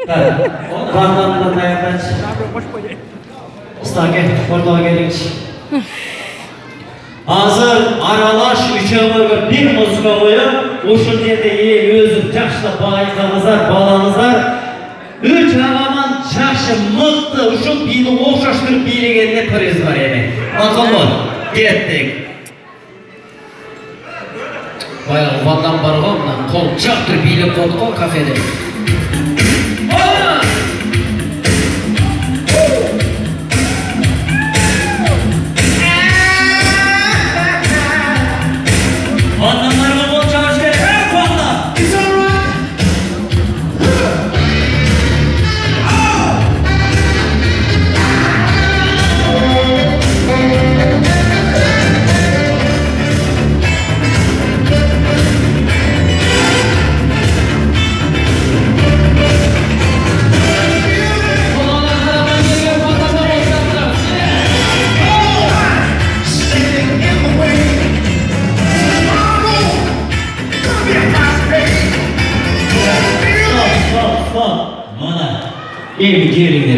Kanalında dayandaç. Islake, ortağa gelinç. Hazır aralaş üçüne bir muzga koyup uşun yerde iyi özüm çaşla bayıkanızlar, balanızlar. Üç havaman çaşı mıktı uşun bini oşaştırıp bini gelene kriz var yani. Anladın Gittik. Bayağı vandan barğamla kol çaktır bini koltuğa kafede. İyi bir gelin